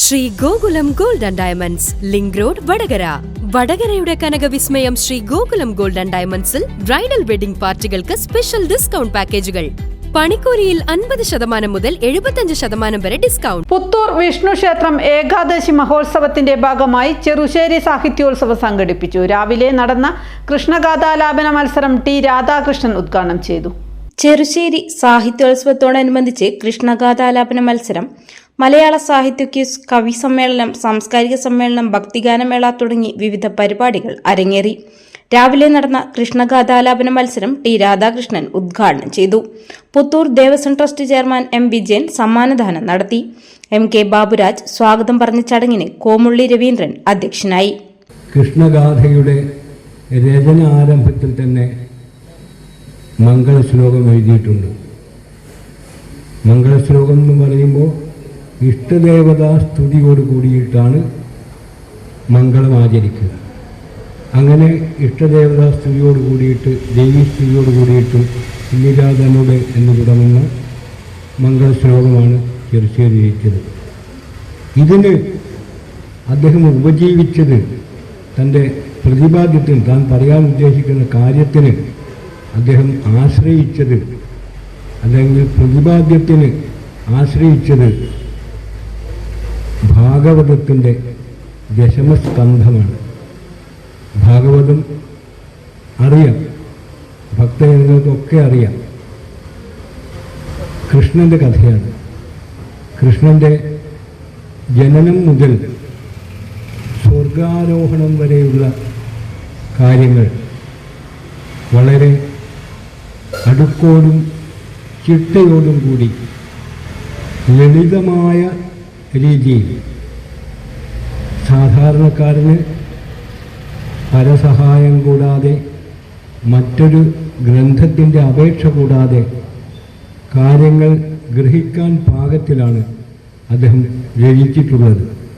Shri Gokulam gold and diamonds, link road, Vadakara. വടകരയുടെ കനകവിസ്മയം Shri Gokulam gold and ഡയമണ്ട്സിൽ ബ്രൈഡൽ വെഡിംഗ് പാർട്ടികൾക്ക് സ്പെഷ്യൽ ഡിസ്കൗണ്ട് പാക്കേജുകൾ. പണിക്കൂലിയിൽ 50% മുതൽ 75% വരെ ഡിസ്കൗണ്ട്. പുത്തൂർ വിഷ്ണു ക്ഷേത്രം ഏകാദശി മഹോത്സവത്തിന്റെ ഭാഗമായി ചെറുശ്ശേരി സാഹിത്യോത്സവം സംഘടിപ്പിച്ചു. രാവിലെ നടന്ന കൃഷ്ണഗാഥാലാപന മത്സരം ടി രാധാകൃഷ്ണൻ ഉദ്ഘാടനം ചെയ്തു. ചെറുശ്ശേരി സാഹിത്യോത്സവത്തോടനുബന്ധിച്ച് കൃഷ്ണഗാഥാലാപന മത്സരം, മലയാള സാഹിത്യ ക്യൂസ്, കവി സമ്മേളനം, സാംസ്കാരിക സമ്മേളനം, ഭക്തിഗാനമേള തുടങ്ങി വിവിധ പരിപാടികൾ അരങ്ങേറി. രാവിലെ നടന്ന കൃഷ്ണഗാഥാലാപന മത്സരം ടി രാധാകൃഷ്ണൻ ഉദ്ഘാടനം ചെയ്തു. Puthur Devaswom trust chairman M Vijayan സമ്മാനദാനം നടത്തി. എം കെ ബാബുരാജ് സ്വാഗതം പറഞ്ഞ ചടങ്ങിന് കോമുള്ളി രവീന്ദ്രൻ അധ്യക്ഷനായി. കൃഷ്ണഗാഥയുടെ രചന ആരംഭത്തിൽ തന്നെ മംഗളശ്ലോകം എഴുതിയിട്ടുണ്ട്. മംഗളശ്ലോകം എന്ന് പറയുമ്പോൾ ഇഷ്ടദേവതാ സ്തുതിയോട് കൂടിയിട്ടാണ് മംഗളം ആചരിക്കുക. അങ്ങനെ ഇഷ്ടദേവതാ സ്തുതിയോട് കൂടിയിട്ട്, ദേവീ സ്തുതിയോട് കൂടിയിട്ട് ഇന്നിരാധനുടെ എന്ന് തുടങ്ങുന്ന മംഗളശ്ലോകമാണ് ചെറുശ്ശേരി രചിച്ചത്. ഇതിന് അദ്ദേഹം ഉപജീവിച്ചത് തൻ്റെ പ്രതിപാദ്യത്തിന്, താൻ പറയാൻ ഉദ്ദേശിക്കുന്ന കാര്യത്തിന് അദ്ദേഹം ആശ്രയിച്ചത്, അല്ലെങ്കിൽ പ്രതിപാദ്യത്തിന് ആശ്രയിച്ചത് ഭാഗവതത്തിൻ്റെ ദശമസ്കന്ധമാണ്. ഭാഗവതം അറിയാം, ഭക്തജനങ്ങൾക്കൊക്കെ അറിയാം. കൃഷ്ണൻ്റെ കഥയാണ്. കൃഷ്ണൻ്റെ ജനനം മുതൽ സ്വർഗാരോഹണം വരെയുള്ള കാര്യങ്ങൾ വളരെ അടുക്കോടും ചിട്ടയോടും കൂടി ലളിതമായ രീതിയിൽ സാധാരണക്കാരന് പരസഹായം കൂടാതെ, മറ്റൊരു ഗ്രന്ഥത്തിൻ്റെ അപേക്ഷ കൂടാതെ കാര്യങ്ങൾ ഗ്രഹിക്കാൻ പാകത്തിലാണ് അദ്ദേഹം രചിച്ചിട്ടുള്ളത്.